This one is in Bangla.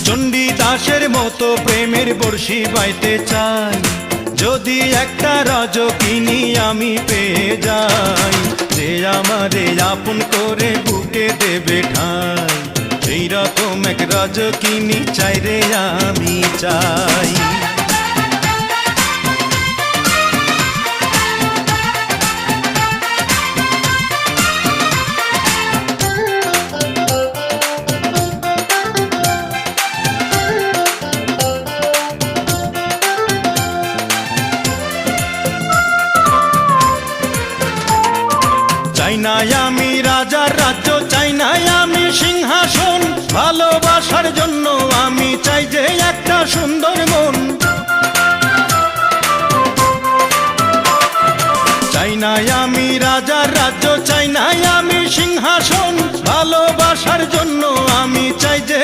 চণ্ডী দাসের মতো প্রেমের বর্ষি বাইতে চাই, যদি একটা রজকিনী আমি পেয়ে যাই, যে আমারে আপন করে বুকে দেবে ঠাই, সেই রকম এক রজকিনী চাই রে আমি চাই। চাই না আমি রাজার রাজ্য, চাই না আমি সিংহাসন, ভালোবাসার জন্য আমি চাই যে একটা সুন্দর মন। চাই না আমি রাজার রাজ্য, চাই না আমি সিংহাসন, ভালোবাসার জন্য আমি চাই যে